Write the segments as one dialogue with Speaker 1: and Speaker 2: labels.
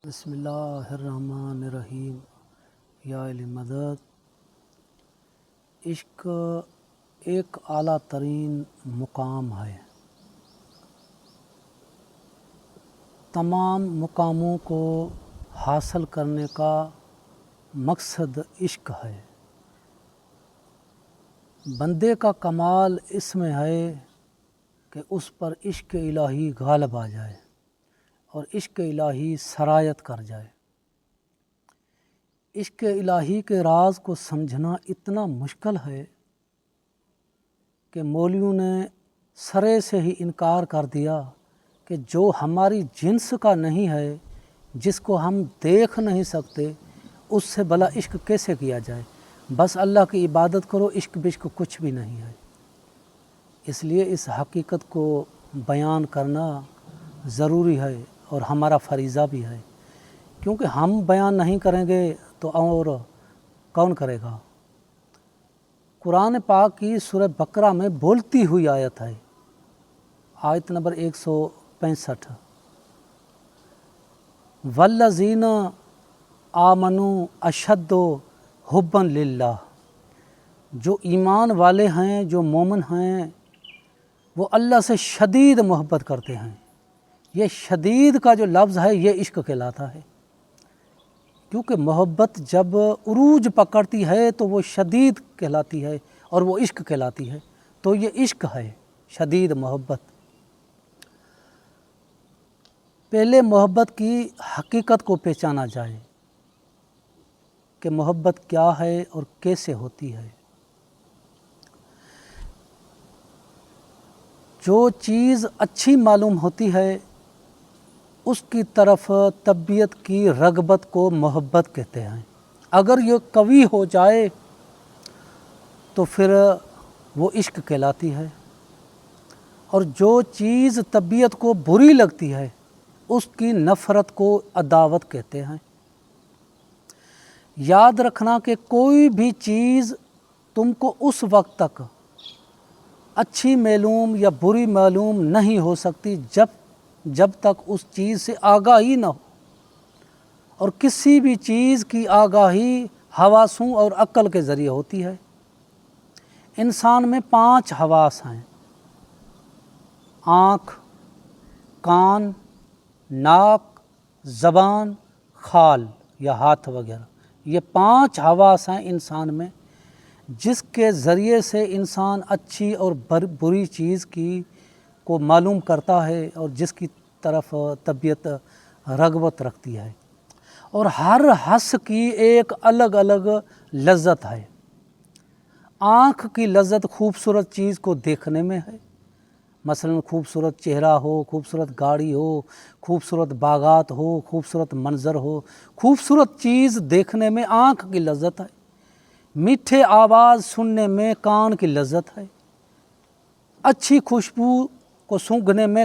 Speaker 1: بسم اللہ الرحمن الرحیم۔ یا علی مدد۔ عشق ایک اعلیٰ ترین مقام ہے۔ تمام مقاموں کو حاصل کرنے کا مقصد عشق ہے۔ بندے کا کمال اس میں ہے کہ اس پر عشق الہی غالب آ جائے اور عشق الہی سرایت کر جائے۔ عشق الہی کے راز کو سمجھنا اتنا مشکل ہے کہ مولویوں نے سرے سے ہی انکار کر دیا کہ جو ہماری جنس کا نہیں ہے، جس کو ہم دیکھ نہیں سکتے، اس سے بھلا عشق کیسے کیا جائے؟ بس اللہ کی عبادت کرو، عشق بشق کچھ بھی نہیں ہے۔ اس لیے اس حقیقت کو بیان کرنا ضروری ہے اور ہمارا فریضہ بھی ہے، کیونکہ ہم بیان نہیں کریں گے تو اور کون کرے گا؟ قرآن پاک کی سورہ بقرہ میں بولتی ہوئی آیت ہے، آیت نمبر 165۔ والذین آمنوا اشد حبا للہ۔ جو ایمان والے ہیں، جو مومن ہیں، وہ اللہ سے شدید محبت کرتے ہیں۔ یہ شدید کا جو لفظ ہے یہ عشق کہلاتا ہے، کیونکہ محبت جب عروج پکڑتی ہے تو وہ شدید کہلاتی ہے اور وہ عشق کہلاتی ہے۔ تو یہ عشق ہے، شدید محبت۔ پہلے محبت کی حقیقت کو پہچانا جائے کہ محبت کیا ہے اور کیسے ہوتی ہے۔ جو چیز اچھی معلوم ہوتی ہے اس کی طرف طبیعت کی رغبت کو محبت کہتے ہیں۔ اگر یہ قوی ہو جائے تو پھر وہ عشق کہلاتی ہے، اور جو چیز طبیعت کو بری لگتی ہے اس کی نفرت کو عداوت کہتے ہیں۔ یاد رکھنا کہ کوئی بھی چیز تم کو اس وقت تک اچھی معلوم یا بری معلوم نہیں ہو سکتی جب تک اس چیز سے آگاہی نہ ہو، اور کسی بھی چیز کی آگاہی حواسوں اور عقل کے ذریعے ہوتی ہے۔ انسان میں 5 حواس ہیں: آنکھ، کان، ناک، زبان، خال یا ہاتھ وغیرہ۔ یہ 5 حواس ہیں انسان میں، جس کے ذریعے سے انسان اچھی اور بری چیز کو معلوم کرتا ہے اور جس کی طرف طبیعت رغبت رکھتی ہے۔ اور ہر حس کی ایک الگ الگ لذت ہے۔ آنکھ کی لذت خوبصورت چیز کو دیکھنے میں ہے، مثلا خوبصورت چہرہ ہو، خوبصورت گاڑی ہو، خوبصورت باغات ہو، خوبصورت منظر ہو، خوبصورت چیز دیکھنے میں آنکھ کی لذت ہے۔ میٹھے آواز سننے میں کان کی لذت ہے۔ اچھی خوشبو کو سونگھنے میں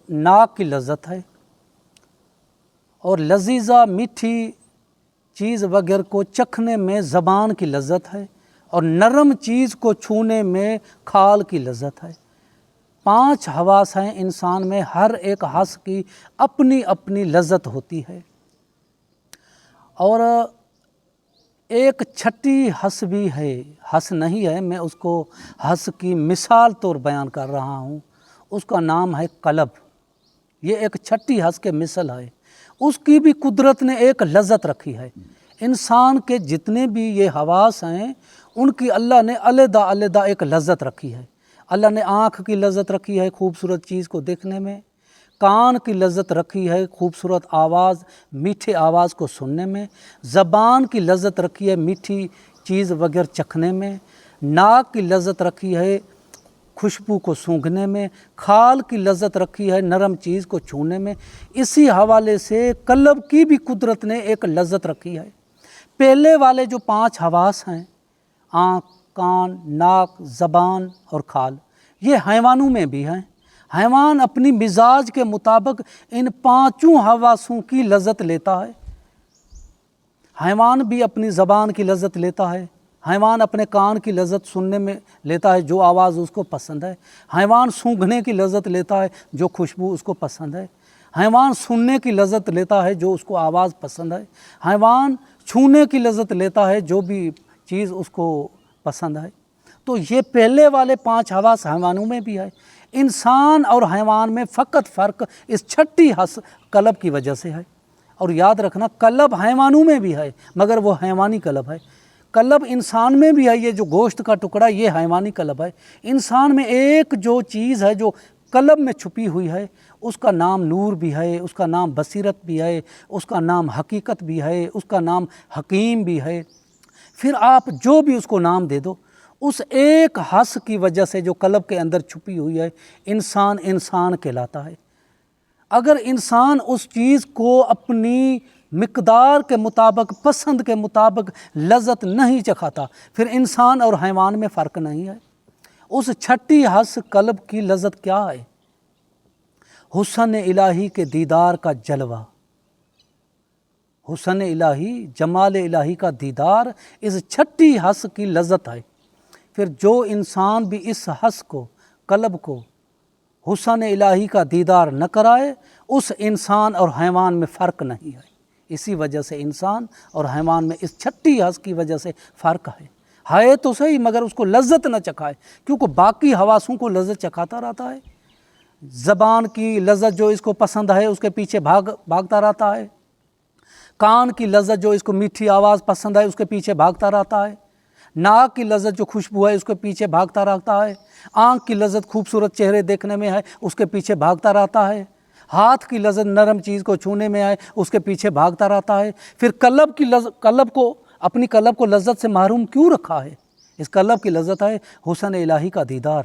Speaker 1: ناک کی لذت ہے، اور لذیذہ میٹھی چیز وغیرہ کو چکھنے میں زبان کی لذت ہے، اور نرم چیز کو چھونے میں کھال کی لذت ہے۔ 5 حواس ہیں انسان میں، ہر ایک حس کی اپنی اپنی لذت ہوتی ہے۔ اور ایک چھٹی حس بھی ہے، حس نہیں ہے، میں اس کو حس کی مثال طور بیان کر رہا ہوں، اس کا نام ہے قلب۔ یہ ایک چھٹی حس کے مثل ہے، اس کی بھی قدرت نے ایک لذت رکھی ہے۔ انسان کے جتنے بھی یہ حواس ہیں ان کی اللہ نے علیحدہ علیحدہ ایک لذت رکھی ہے۔ اللہ نے آنکھ کی لذت رکھی ہے خوبصورت چیز کو دیکھنے میں، کان کی لذت رکھی ہے خوبصورت آواز، میٹھے آواز کو سننے میں، زبان کی لذت رکھی ہے میٹھی چیز وغیرہ چکھنے میں، ناک کی لذت رکھی ہے خوشبو کو سونگھنے میں، کھال کی لذت رکھی ہے نرم چیز کو چھونے میں۔ اسی حوالے سے قلب کی بھی قدرت نے ایک لذت رکھی ہے۔ پہلے والے جو 5 حواس ہیں، آنکھ، کان، ناک، زبان اور کھال، یہ حیوانوں میں بھی ہیں۔ حیوان اپنی مزاج کے مطابق ان 5 حواسوں کی لذت لیتا ہے۔ حیوان بھی اپنی زبان کی لذت لیتا ہے، حیوان اپنے کان کی لذت سننے میں لیتا ہے جو آواز اس کو پسند ہے، حیوان سونگھنے کی لذت لیتا ہے جو خوشبو اس کو پسند ہے، حیوان سننے کی لذت لیتا ہے جو اس کو آواز پسند ہے، حیوان چھونے کی لذت لیتا ہے جو بھی چیز اس کو پسند ہے۔ تو یہ پہلے والے 5 حواس حیوانوں میں بھی ہے، انسان اور حیوان میں فقط فرق اس چھٹی حس قلب کی وجہ سے ہے۔ اور یاد رکھنا قلب حیوانوں میں بھی ہے مگر وہ حیوانی قلب ہے، قلب انسان میں بھی ہے، یہ جو گوشت کا ٹکڑا یہ حیوانی قلب ہے۔ انسان میں ایک جو چیز ہے جو قلب میں چھپی ہوئی ہے اس کا نام نور بھی ہے، اس کا نام بصیرت بھی ہے، اس کا نام حقیقت بھی ہے، اس کا نام حکیم بھی ہے۔ پھر آپ جو بھی اس کو نام دے دو، اس ایک حس کی وجہ سے جو قلب کے اندر چھپی ہوئی ہے انسان انسان کہلاتا ہے۔ اگر انسان اس چیز کو اپنی مقدار کے مطابق پسند کے مطابق لذت نہیں چکھاتا پھر انسان اور حیوان میں فرق نہیں ہے۔ اس چھٹی حس قلب کی لذت کیا ہے؟ حسن الہی کے دیدار کا جلوہ، حسن الہی جمال الہی کا دیدار اس چھٹی حس کی لذت ہے۔ پھر جو انسان بھی اس حس کو قلب کو حسن الہی کا دیدار نہ کرائے اس انسان اور حیوان میں فرق نہیں ہے۔ اسی وجہ سے انسان اور حیوان میں اس چھٹی حس کی وجہ سے فرق ہے تو صحیح مگر اس کو لذت نہ چکھائے، کیونکہ باقی حواسوں کو لذت چکھاتا رہتا ہے۔ زبان کی لذت جو اس کو پسند ہے اس کے پیچھے بھاگتا رہتا ہے، کان کی لذت جو اس کو میٹھی آواز پسند ہے اس کے پیچھے بھاگتا رہتا ہے، ناک کی لذت جو خوشبو ہے اس کے پیچھے بھاگتا رہتا ہے، آنکھ کی لذت خوبصورت چہرے دیکھنے میں ہے اس کے پیچھے بھاگتا رہتا ہے، ہاتھ کی لذت نرم چیز کو چھونے میں ہے اس کے پیچھے بھاگتا رہتا ہے۔ پھر اپنی قلب کو لذت سے محروم کیوں رکھا ہے؟ اس قلب کی لذت ہے حسن الہی کا دیدار۔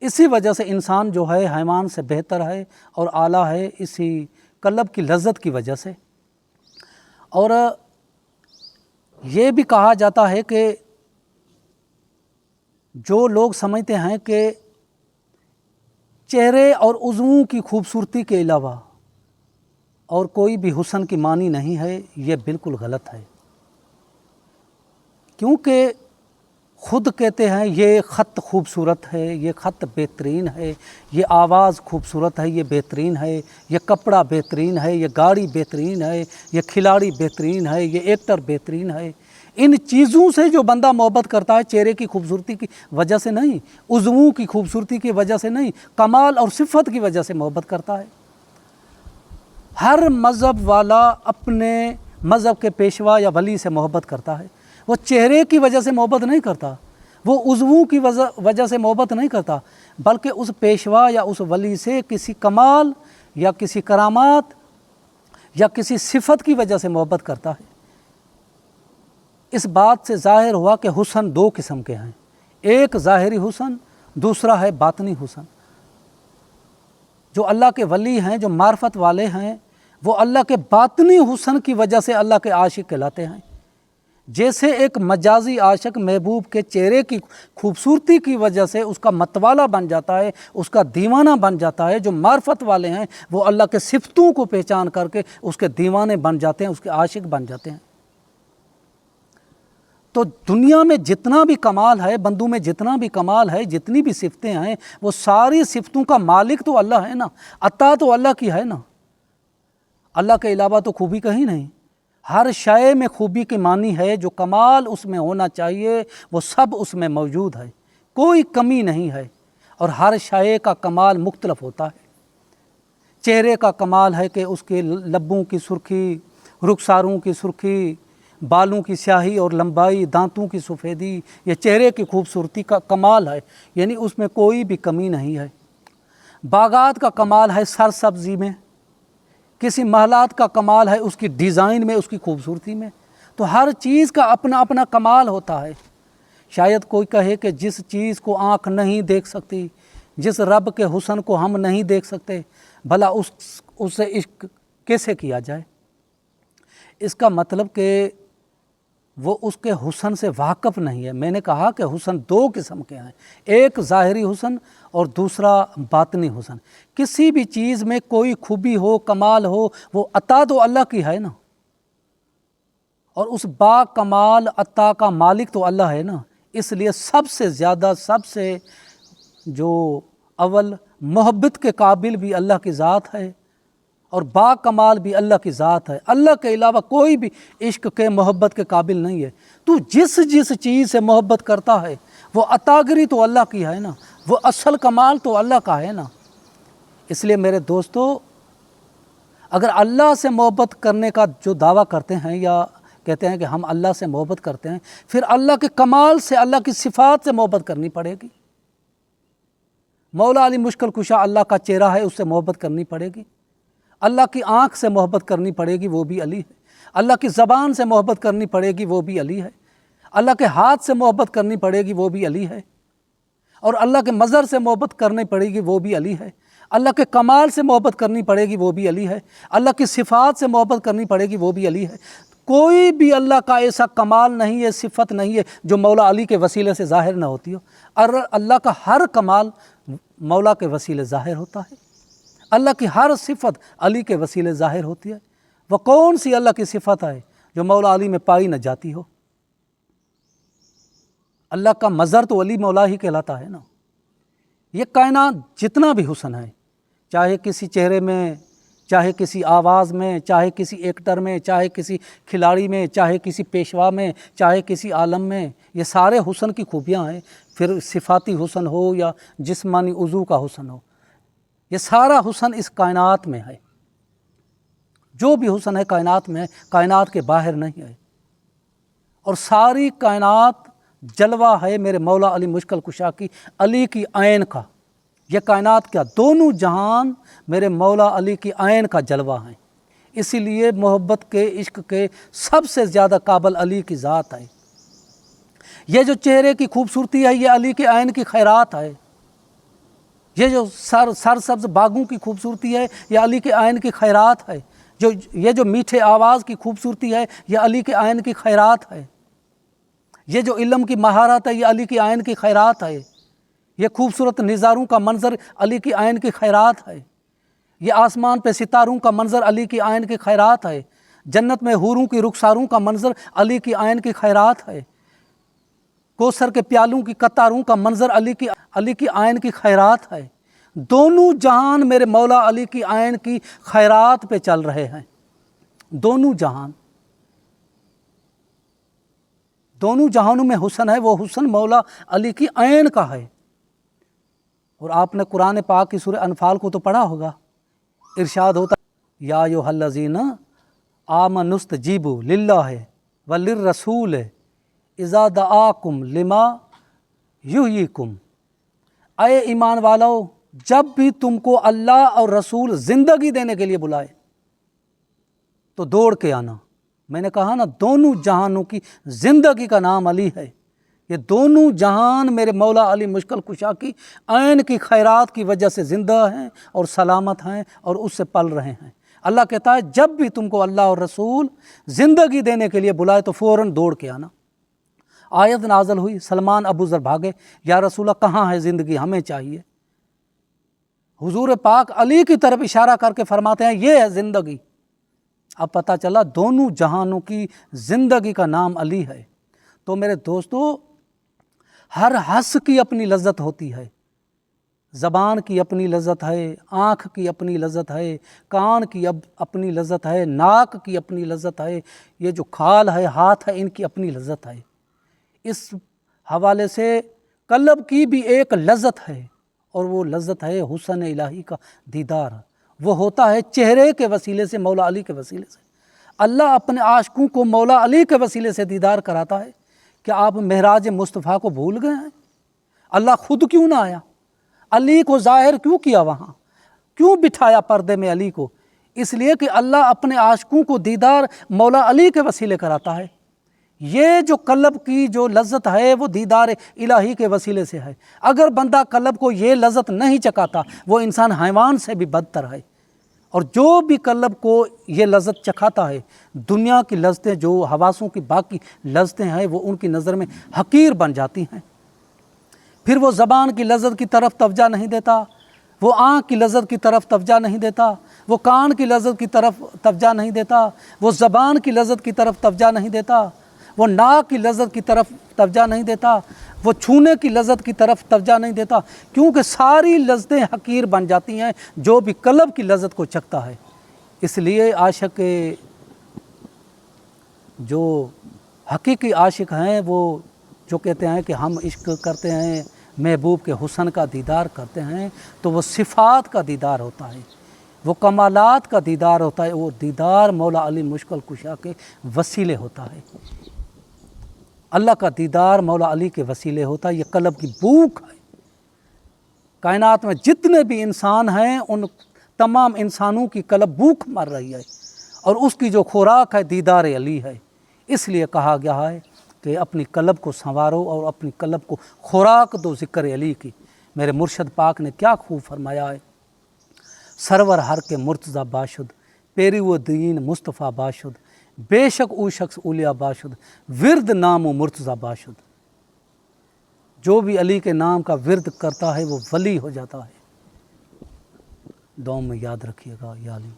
Speaker 1: اسی وجہ سے انسان جو ہے حیوان سے بہتر ہے اور اعلیٰ ہے، اسی قلب کی لذت کی وجہ سے۔ اور یہ بھی کہا جاتا ہے کہ جو لوگ سمجھتے ہیں کہ چہرے اور عضووں کی خوبصورتی کے علاوہ اور کوئی بھی حسن کی معنی نہیں ہے، یہ بالکل غلط ہے، کیونکہ خود کہتے ہیں یہ خط خوبصورت ہے، یہ خط بہترین ہے، یہ آواز خوبصورت ہے، یہ بہترین ہے، یہ کپڑا بہترین ہے، یہ گاڑی بہترین ہے، یہ کھلاڑی بہترین ہے، یہ ایکٹر بہترین ہے۔ ان چیزوں سے جو بندہ محبت کرتا ہے چہرے کی خوبصورتی کی وجہ سے نہیں، عضووں کی خوبصورتی کی وجہ سے نہیں، کمال اور صفت کی وجہ سے محبت کرتا ہے۔ ہر مذہب والا اپنے مذہب کے پیشوا یا ولی سے محبت کرتا ہے، وہ چہرے کی وجہ سے محبت نہیں کرتا، وہ عضووں کی وجہ سے محبت نہیں کرتا، بلکہ اس پیشوا یا اس ولی سے کسی کمال یا کسی کرامات یا کسی صفت کی وجہ سے محبت کرتا ہے۔ اس بات سے ظاہر ہوا کہ حسن 2 قسم کے ہیں، ایک ظاہری حسن، دوسرا ہے باطنی حسن۔ جو اللہ کے ولی ہیں، جو معرفت والے ہیں، وہ اللہ کے باطنی حسن کی وجہ سے اللہ کے عاشق کہلاتے ہیں۔ جیسے ایک مجازی عاشق محبوب کے چہرے کی خوبصورتی کی وجہ سے اس کا متوالا بن جاتا ہے، اس کا دیوانہ بن جاتا ہے، جو معرفت والے ہیں وہ اللہ کے صفتوں کو پہچان کر کے اس کے دیوانے بن جاتے ہیں، اس کے عاشق بن جاتے ہیں۔ تو دنیا میں جتنا بھی کمال ہے، بندوں میں جتنا بھی کمال ہے، جتنی بھی صفتیں ہیں، وہ ساری صفتوں کا مالک تو اللہ ہے نا، عطا تو اللہ کی ہے نا، اللہ کے علاوہ تو خوبی کہیں نہیں۔ ہر شے میں خوبی کی معنی ہے، جو کمال اس میں ہونا چاہیے وہ سب اس میں موجود ہے، کوئی کمی نہیں ہے، اور ہر شے کا کمال مختلف ہوتا ہے۔ چہرے کا کمال ہے کہ اس کے لبوں کی سرخی، رخساروں کی سرخی، بالوں کی سیاہی اور لمبائی، دانتوں کی سفیدی، یہ چہرے کی خوبصورتی کا کمال ہے، یعنی اس میں کوئی بھی کمی نہیں ہے۔ باغات کا کمال ہے سرسبزی میں، کسی محلات کا کمال ہے اس کی ڈیزائن میں، اس کی خوبصورتی میں۔ تو ہر چیز کا اپنا اپنا کمال ہوتا ہے۔ شاید کوئی کہے کہ جس چیز کو آنکھ نہیں دیکھ سکتی، جس رب کے حسن کو ہم نہیں دیکھ سکتے، بھلا اس سے عشق کیسے کیا جائے؟ اس کا مطلب کہ وہ اس کے حسن سے واقف نہیں ہے۔ میں نے کہا کہ حسن 2 قسم کے ہیں، ایک ظاہری حسن اور دوسرا باطنی حسن۔ کسی بھی چیز میں کوئی خوبی ہو، کمال ہو، وہ عطا تو اللہ کی ہے نا، اور اس با کمال عطا کا مالک تو اللہ ہے نا۔ اس لیے سب سے زیادہ، سب سے جو اول محبت کے قابل بھی اللہ کی ذات ہے، اور با کمال بھی اللہ کی ذات ہے۔ اللہ کے علاوہ کوئی بھی عشق کے محبت کے قابل نہیں ہے۔ تو جس چیز سے محبت کرتا ہے وہ عطاگری تو اللہ کی ہے نا، وہ اصل کمال تو اللہ کا ہے نا۔ اس لیے میرے دوستو، اگر اللہ سے محبت کرنے کا جو دعویٰ کرتے ہیں یا کہتے ہیں کہ ہم اللہ سے محبت کرتے ہیں، پھر اللہ کے کمال سے، اللہ کی صفات سے محبت کرنی پڑے گی۔ مولا علی مشکل کشا اللہ کا چہرہ ہے، اس سے محبت کرنی پڑے گی۔ اللہ کی آنکھ سے محبت کرنی پڑے گی، وہ بھی علی ہے۔ اللہ کی زبان سے محبت کرنی پڑے گی، وہ بھی علی ہے۔ اللہ کے ہاتھ سے محبت کرنی پڑے گی، وہ بھی علی ہے۔ اور اللہ کے مظہر سے محبت کرنی پڑے گی، وہ بھی علی ہے۔ اللہ کے کمال سے محبت کرنی پڑے گی، وہ بھی علی ہے۔ اللہ کی صفات سے محبت کرنی پڑے گی، وہ بھی علی ہے۔ کوئی بھی اللہ کا ایسا کمال نہیں ہے، صفت نہیں ہے جو مولا علی کے وسیلے سے ظاہر نہ ہوتی ہو۔ اور اللہ کا ہر کمال مولا کے وسیلے ظاہر ہوتا ہے۔ اللہ کی ہر صفت علی کے وسیلے ظاہر ہوتی ہے۔ وہ کون سی اللہ کی صفت ہے جو مولا علی میں پائی نہ جاتی ہو؟ اللہ کا مظہر تو علی مولا ہی کہلاتا ہے نا۔ یہ کائنات جتنا بھی حسن ہے، چاہے کسی چہرے میں، چاہے کسی آواز میں، چاہے کسی ایکٹر میں، چاہے کسی کھلاڑی میں، چاہے کسی پیشوا میں، چاہے کسی عالم میں، یہ سارے حسن کی خوبیاں ہیں۔ پھر صفاتی حسن ہو یا جسمانی عضو کا حسن ہو، یہ سارا حسن اس کائنات میں ہے۔ جو بھی حسن ہے کائنات میں ہے، کائنات کے باہر نہیں ہے۔ اور ساری کائنات جلوہ ہے میرے مولا علی مشکل کشا کی، علی کی عین کا۔ یہ کائنات کیا، دونوں جہان میرے مولا علی کی عین کا جلوہ ہیں۔ اسی لیے محبت کے، عشق کے سب سے زیادہ قابل علی کی ذات ہے۔ یہ جو چہرے کی خوبصورتی ہے، یہ علی کی عین کی خیرات ہے۔ یہ جو سرسبز باغوں کی خوبصورتی ہے، یہ علی کے عین کی خیرات ہے۔ یہ جو میٹھے آواز کی خوبصورتی ہے، یہ علی کے عین کی خیرات ہے۔ یہ جو علم کی مہارت ہے، یہ علی کی عین کی خیرات ہے۔ یہ خوبصورت نظاروں کا منظر علی کی عین کی خیرات ہے۔ یہ آسمان پہ ستاروں کا منظر علی کی عین کی خیرات ہے۔ جنت میں حوروں کی رخساروں کا منظر علی کی عین کی خیرات ہے۔ کوثر کے پیالوں کی قطاروں کا منظر علی کی عین کی خیرات ہے۔ دونوں جہان میرے مولا علی کی عین کی خیرات پہ چل رہے ہیں۔ دونوں جہان، دونوں جہانوں میں حسن ہے، وہ حسن مولا علی کی عین کا ہے۔ اور آپ نے قرآن پاک کی سورہ انفال کو تو پڑھا ہوگا، ارشاد ہوتا ہے یا ایھا الذین آمنوا استجیبوا للہ وللرسول اذا دعاکم لما یحییکم۔ اے ایمان والو، جب بھی تم کو اللہ اور رسول زندگی دینے کے لیے بلائے تو دوڑ کے آنا۔ میں نے کہا نا، دونوں جہانوں کی زندگی کا نام علی ہے۔ یہ دونوں جہان میرے مولا علی مشکل کشا کی عین کی خیرات کی وجہ سے زندہ ہیں اور سلامت ہیں اور اس سے پل رہے ہیں۔ اللہ کہتا ہے جب بھی تم کو اللہ اور رسول زندگی دینے کے لیے بلائے تو فوراً دوڑ کے آنا۔ آیت نازل ہوئی، سلمان ابو ذر بھاگے، یا رسول اللہ کہاں ہے زندگی، ہمیں چاہیے۔ حضور پاک علی کی طرف اشارہ کر کے فرماتے ہیں یہ ہے زندگی۔ اب پتہ چلا دونوں جہانوں کی زندگی کا نام علی ہے۔ تو میرے دوستو، ہر حس کی اپنی لذت ہوتی ہے۔ زبان کی اپنی لذت ہے، آنکھ کی اپنی لذت ہے، کان کی اپنی لذت ہے، ناک کی اپنی لذت ہے، یہ جو کھال ہے، ہاتھ ہے، ان کی اپنی لذت ہے۔ اس حوالے سے قلب کی بھی ایک لذت ہے، اور وہ لذت ہے حسن الہی کا دیدار۔ وہ ہوتا ہے چہرے کے وسیلے سے، مولا علی کے وسیلے سے۔ اللہ اپنے عاشقوں کو مولا علی کے وسیلے سے دیدار کراتا ہے۔ کیا آپ معراج مصطفیٰ کو بھول گئے ہیں؟ اللہ خود کیوں نہ آیا؟ علی کو ظاہر کیوں کیا وہاں؟ کیوں بٹھایا پردے میں علی کو؟ اس لیے کہ اللہ اپنے عاشقوں کو دیدار مولا علی کے وسیلے کراتا ہے۔ یہ جو قلب کی جو لذت ہے وہ دیدار الہی کے وسیلے سے ہے۔ اگر بندہ قلب کو یہ لذت نہیں چکھاتا، وہ انسان حیوان سے بھی بدتر ہے۔ اور جو بھی قلب کو یہ لذت چکھاتا ہے، دنیا کی لذتیں، جو حواسوں کی باقی لذتیں ہیں، وہ ان کی نظر میں حقیر بن جاتی ہیں۔ پھر وہ زبان کی لذت کی طرف توجہ نہیں دیتا، وہ آنکھ کی لذت کی طرف توجہ نہیں دیتا، وہ کان کی لذت کی طرف توجہ نہیں دیتا، وہ زبان کی لذت کی طرف توجہ نہیں دیتا، وہ ناک کی لذت کی طرف توجہ نہیں دیتا، وہ چھونے کی لذت کی طرف توجہ نہیں دیتا، کیونکہ ساری لذتیں حقیر بن جاتی ہیں جو بھی قلب کی لذت کو چکھتا ہے۔ اس لیے عاشق جو حقیقی عاشق ہیں وہ جو کہتے ہیں کہ ہم عشق کرتے ہیں، محبوب کے حسن کا دیدار کرتے ہیں، تو وہ صفات کا دیدار ہوتا ہے، وہ کمالات کا دیدار ہوتا ہے، وہ دیدار مولا علی مشکل کشا کے وسیلے ہوتا ہے۔ اللہ کا دیدار مولا علی کے وسیلے ہوتا ہے۔ یہ قلب کی بھوک ہے۔ کائنات میں جتنے بھی انسان ہیں ان تمام انسانوں کی قلب بھوک مر رہی ہے، اور اس کی جو خوراک ہے دیدار علی ہے۔ اس لیے کہا گیا ہے کہ اپنی قلب کو سنوارو اور اپنی قلب کو خوراک دو ذکر علی کی۔ میرے مرشد پاک نے کیا خوب فرمایا ہے، سرور ہر کے مرتضی باشد، پیری و دین مصطفیٰ باشد، بے شک او شخص اولیاء باشد، ورد نام و مرتضی باشد۔ جو بھی علی کے نام کا ورد کرتا ہے وہ ولی ہو جاتا ہے۔ دعاؤں میں یاد رکھیے گا۔ یا علی۔